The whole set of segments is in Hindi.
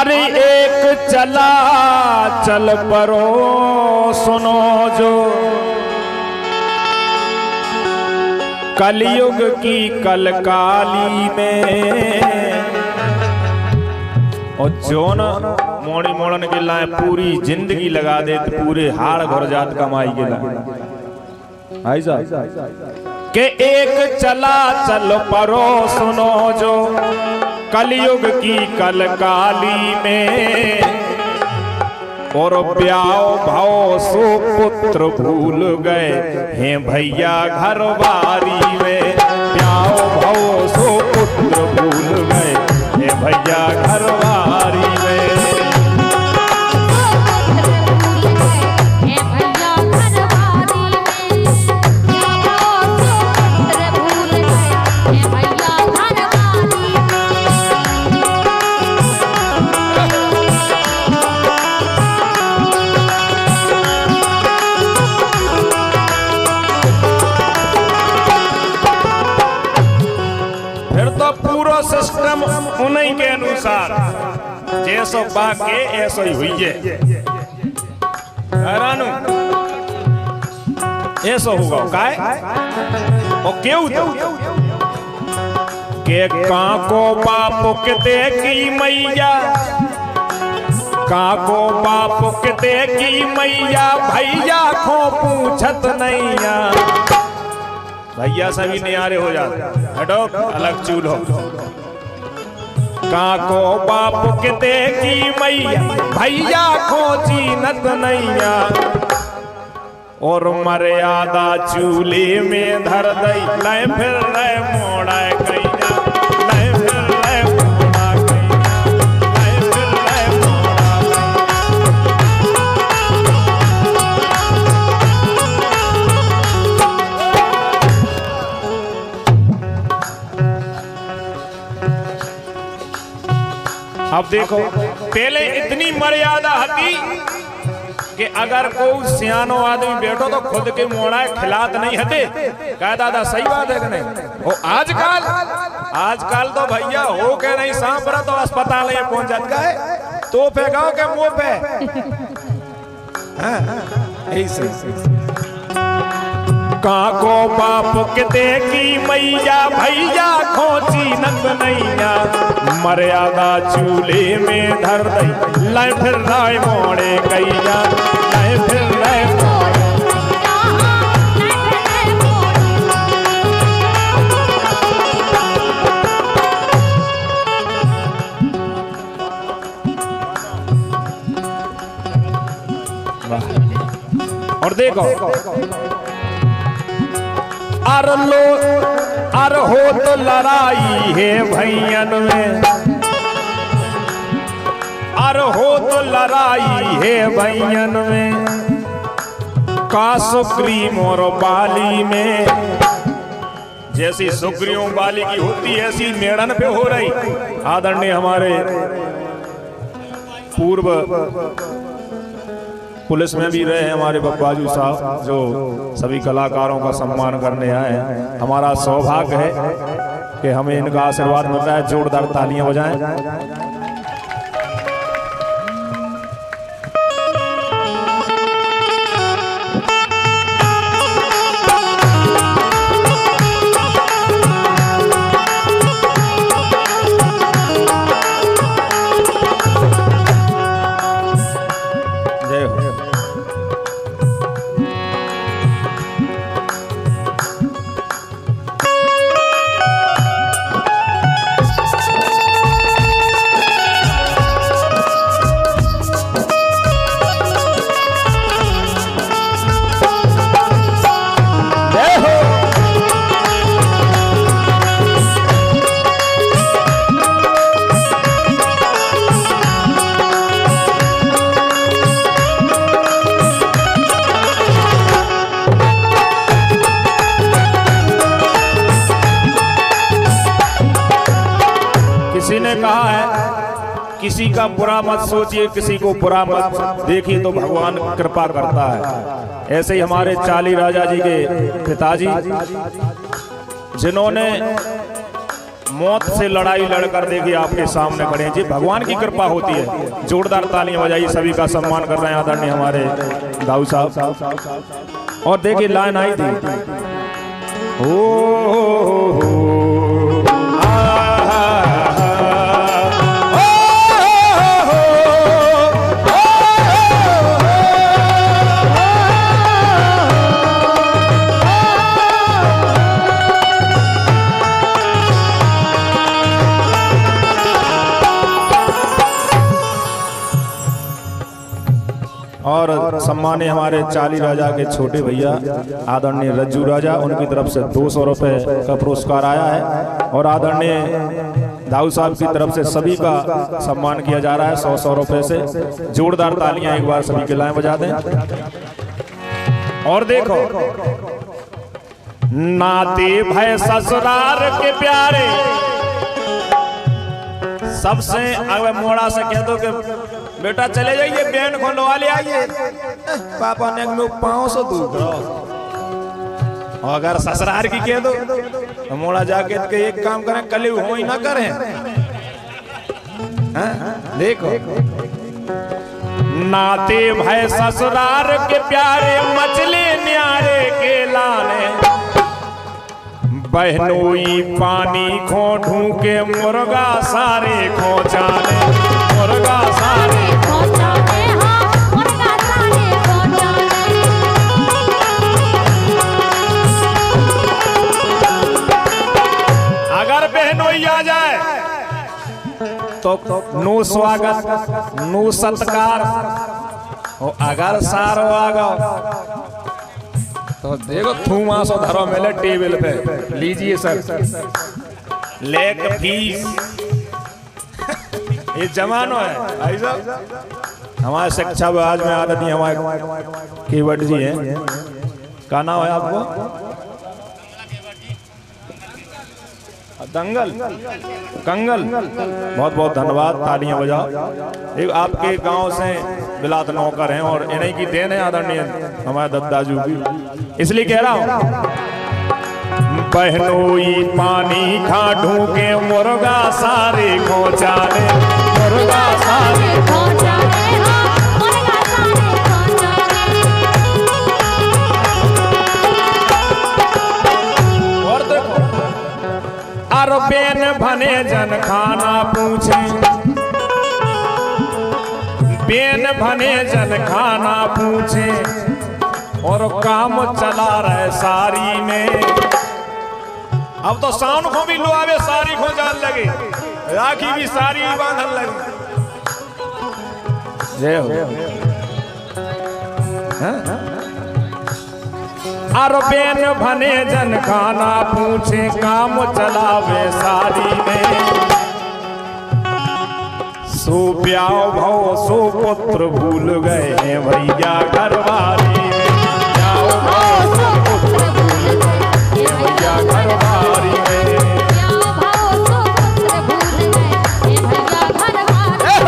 अरे एक चला चल परो सुनो जो कलयुग की कलकाली में और जो न मोड़ी मोड़न के लाए पूरी जिंदगी लगा दे तो पूरे हाड़ घर जात कमाई के लाए भाई साहब के एक चला चल परो सुनो जो कलयुग की कलकाली में और ब्याओ भाव सो पुत्र भूल गए हैं भैया घर बारी में ब्याओ भाव सो पुत्र भूल गए हैं भैया घर बारी में सिस्टम उन्हीं के अनुसार जैसो बाके ऐसो ही हुई है ऐसो होगा काय और क्यों के काको बाप किते की मैया काको बाप किते की मैया भैया को पूछत नैया भैया सभी नियारे हो जाते हटो अलग चूल हो काको बाप किते की मैया भैया खोजी नत नैया और मर्यादा चूल्हे में धर दई लय फिर लय मोड़ा कैया लय फिर लय मोड़ा कैया लय फिर लय मोड़ा अब देखो पहले इतनी मर्यादा थी कि अगर कोई सियानो आदमी बैठो तो खुद के मोड़ा खिलात नहीं हते कह दादा सही बात है कि नहीं वो आजकल तो भैया हो के नहीं सांपरा तो अस्पताल में पहुंच जाता है तो पे गाँव के मुंह पे काको बाप किते की मैया भैया खोजी नंद नैया मर्यादा चूल्हे में धर दई लय फिर लय मोड़े कैया लय फिर लय और देखो अर हो तो लड़ाई है भैयन में अर हो तो लड़ाई है भैयन में का सुग्रीव और बाली में जैसी सुग्रीव बाली की होती है ऐसी मेड़न पे हो रही आदरणीय हमारे पूर्व पुलिस में भी रहे हमारे बब्बाजू साहब जो सभी कलाकारों का सम्मान करने आए हैं हमारा सौभाग्य है कि हमें इनका आशीर्वाद मिलता है जोरदार तालियां बजाएं किसी ने कहा है किसी का बुरा मत सोचिए किसी को बुरा मत देखिए तो भगवान कृपा करता है। ऐसे ही हमारे चाली राजा जी के पिताजी जिन्होंने मौत से लड़ाई लड़कर देखिए आपके सामने खड़े हैं जी, भगवान की कृपा होती है। जोरदार तालियां बजाइए, सभी का सम्मान कर रहे हैं आदरणीय हमारे दाऊ साहब। और देखिए लाइन आई थी, ओ और सम्माने हमारे चाली राजा के छोटे भैया आदरणीय रज्जू राजा, उनकी तरफ से 200 रुपए का पुरस्कार आया है। और आदरणीय दाऊ साहब की तरफ से सभी का सम्मान किया जा रहा है 100 रुपए से। जोरदार तालियां एक बार सभी के लाएं बजा दें। और देखो, नाते भय ससुराल के प्यारे, सबसे अगर मोड़ा से कह दो कि बेटा चले जाइए बैंड खोलवा ले आइए, पापा ने लोग 500 दूर करो। अगर ससुराल की कह दो तो मोड़ा जाके के एक काम करें, कल हो ही ना करें। देखो, नाते भय ससुराल के प्यारे, मछली न्यारे के लाने, बहनोई पानी खो ढूंके, मुर्गा सारे खो जाने, मुर्गा सारे खो जाने, हाँ मुर्गा सारे खो जाने। अगर बहनोई आ जाए तो नो स्वागत नो सत्कार, और अगर सारो आ गो तो देखो थूमा सो धरो मेले टेबल पे, लीजिए सर लेक फीस। ये जमानो है भाई साहब। हमारे शिक्षा विभाग में आदरणीय हमारे केवट जी हैं, क्या नाम है आपको? दंगल कंगल, बहुत बहुत धन्यवाद, तालियां बजाओ। एक आपके गांव से बिलात नौकर हैं और इन्हीं की देन है आदरणीय हमारे दद्दाजू की, इसलिए कह रहा हूं। बहनोई पानी खा ढूंके, मुर्गा सारे खो जाने, मुर्गा सारे खो जाने, हाँ मुर्गा सारे खो जाने। और देखो, अर बेन भने जन खाना पूछे, बेन भने जन खाना पूछे, और काम चला रहे सारी में। अब तो साउन को भी लुआवे सारी खो जान लगे, राखी भी सारी बांधन लगे। जय हो। अरबेन भने जन खाना पूछे, काम चलावे सारी में। सो प्याओ भव सो पुत्र भूल गए हैं भैया घरवाली में, प्याओ भव सो पुत्र भूल गए हैं भैया घरवाली में, प्याओ भव सो पुत्र भूल गए हैं भैया घरवाली में।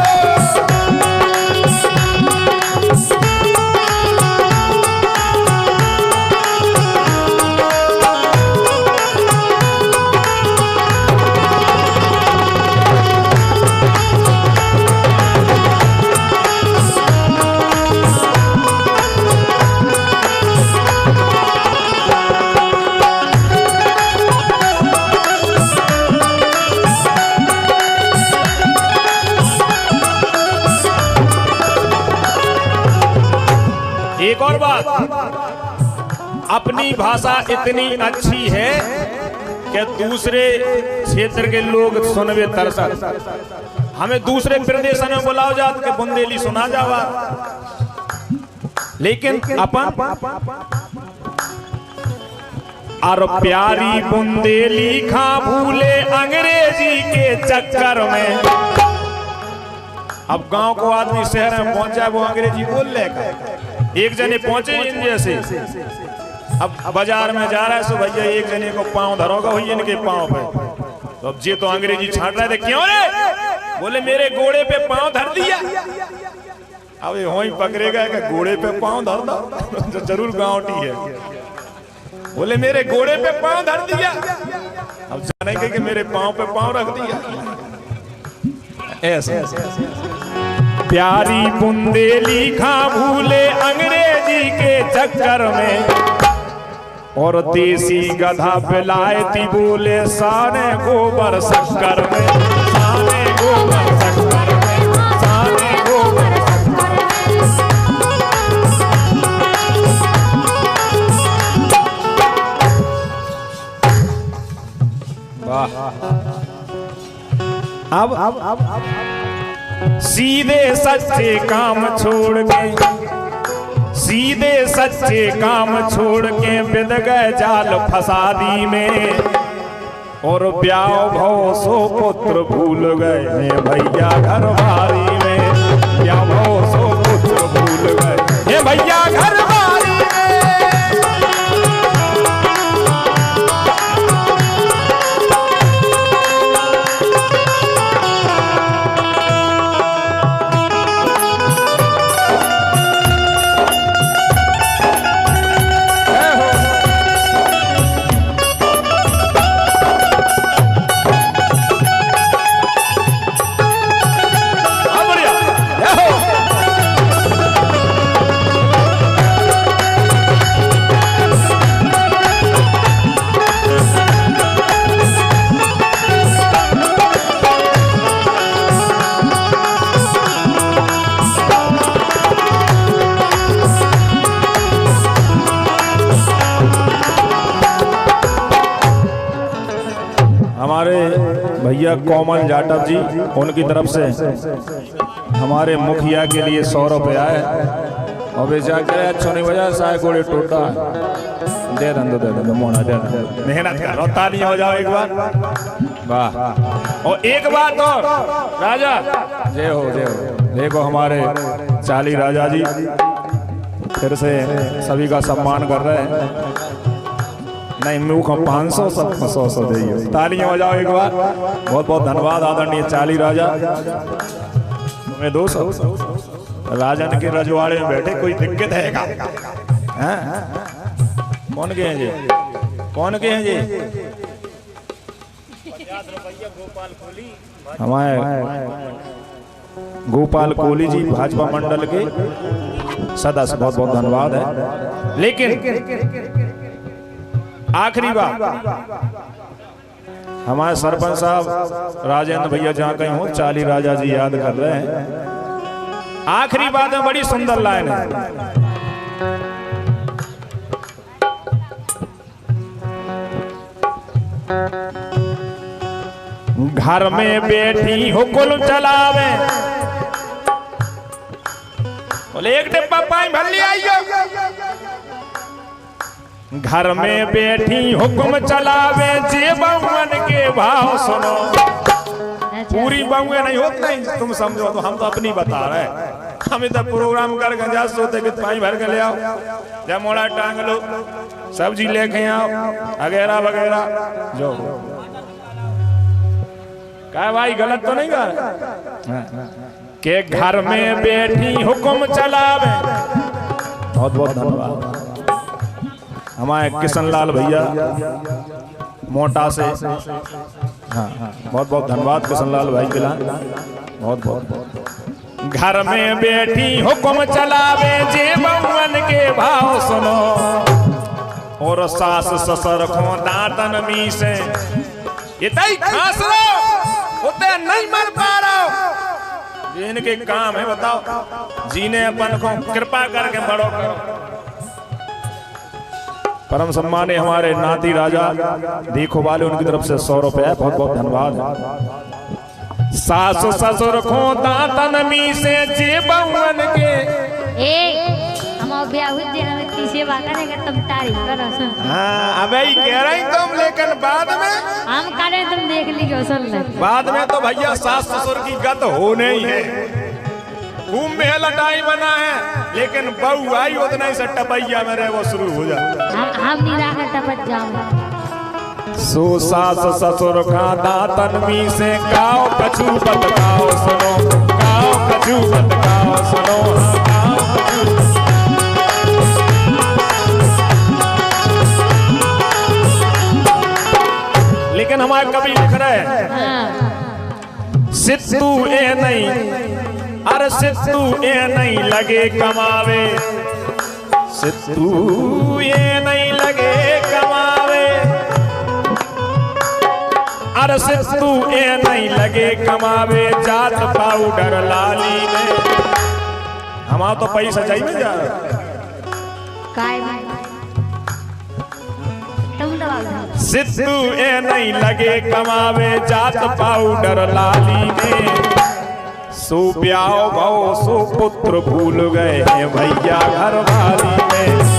एक और बात, अपनी भाषा इतनी अच्छी है कि दूसरे क्षेत्र के लोग सुनवे तरसत। हमें दूसरे प्रदेश में बुलाओ जात के बुंदेली सुना जावा, लेकिन अपन और प्यारी बुंदेली खा भूले अंग्रेजी के चक्कर में। अब गांव को आदमी शहर में पहुंचा, वो अंग्रेजी बोल लेगा। एक जने पहुंचे इन जैसे, अब बाजार में जा रहा है, सो भैया एक जने को पांव धरोगा हुई इनके पांव पे, तो अब जी तो अंग्रेजी छाट रहे थे, क्यों रे? बोले मेरे घोड़े पे पांव धर दिया। अब ये वहीं पकड़ेगा कि घोड़े पे पांव धर दो, तो जरूर गाँवटी है। बोले मेरे घोड़े पे पांव धर दिया, अब जानेंगे कि मेरे पांव पे पांव रख दिया। ऐसे प्यारी बुंदेली खा भूले अंग्रेजी के चक्कर में, और देसी गधा पिलायती बोले साने गोबर शक्कर में, साने गोबर शक्कर में, साने गोबर शक्कर में। वाह। अब सीधे सच्चे काम छोड़ के, सीधे सच्चे काम छोड़ के बिद गए जाल फसादी में, और ब्याह भव सो पुत्र भूल गए भैया घरवारी में, ब्याह भव सो पुत्र भूल गए भैया घरवारी में। हमारे भैया कोमल जाटव जी, उनकी तरफ से हमारे मुखिया के लिए 100 रुपये आए, और बेचा करे अच्छो नहीं बजा साय कोड़े टोटा दे दो मोना दे दो, मेहनत कर रो, तालियां हो जाओ एक बार। वाह। और एक बात और राजा, जय हो जय हो। देखो हमारे चाली राजा जी फिर से सभी का सम्मान कर रहे हैं। नहीं मुख 500 सब 100 दे, तालियां हो जाओ एक बार। बहुत बहुत धन्यवाद आदरणीय चाली राजा, तुम्हें 200। राजन के रजवाड़े में बैठे कोई दिक्कत है क्या? कौन के हैं जी, कौन के हैं जी? हमारे गोपाल कोहली जी भाजपा मंडल के सदस्य, बहुत बहुत धन्यवाद है। लेकिन आखिरी बात, हमारे सरपंच साहब राजेंद्र भैया जहां कहीं हो, चाली राजा जी याद कर रहे हैं। आखिरी बात में बड़ी सुंदर लाइन है, घर में बैठी हुकुम चलावे, बोले एक डिब्बा पानी भर लिया आइयो। घर में बैठी हुक्म चलावे, जे बहुवन के भाव सुनो। पूरी बहुए नहीं होती, नहीं तुम समझो, तो हम तो अपनी बता रहे हैं। हम इधर प्रोग्राम कर गंजा सोते कि पानी भर के ले आओ, जब मोड़ा टांग लो, सब्जी लेके आओ, वगैरह वगैरह। जो क्या भाई गलत तो नहीं कर के घर में बैठी हुक्म चलावे। बहुत बहुत धन्यवाद हमारे किशनलाल भैया मोटा से, हाँ बहुत बहुत धन्यवाद किशनलाल भाई के लिए, बहुत बहुत। घर में बैठी हुक्म चलावे, जे बहुवन के भाव सुनो, और सास ससुर को दांतन मी से इतनी खास लो उतने नहीं मर पा रहा। ये इनके काम है, बताओ जीने अपन को कृपा करके बड़ो करो। परम सम्मानीय हमारे नाती राजा देखो वाले, उनकी तरफ से 100 रुपये, बहुत बहुत धन्यवाद। सास ससुर को दांतन मी से, जे बहुवन के तीसरे तुम तारीफ करो सुन। हाँ अबे कह रही तुम, लेकिन बाद में हम करें तुम देख लीजिए सुन ले। बाद में तो भैया सास ससुर की गत होने ही है, खूब मेला टाई बना है, लेकिन बहू आई उतना ही से टपैया में रहे वो शुरू हो जाए। हम नहीं रहा टपट जाऊंगा। सो सास ससुर का दांतन मी से, काओ कछु बतकाओ सुनो, काओ कछु बतकाओ सुनो, काओ कछु लेकिन हमारे कवि लिख रहे हैं हाँ सिद्धू ए नहीं, अरे सिद्धू ए नहीं लगे कमावे, सिद्धू ये नहीं लगे कमावे, अरे सिद्धू ए नहीं लगे कमावे, जात पाउडर लाली में। हमारा तो पैसा चाहिए जा काय तुम दबा सिद्धू ए नहीं लगे कमावे, जात पाउडर लाली में। सो प्याओ भाव सो पुत्र भूल गए हैं भैया घर वाली में।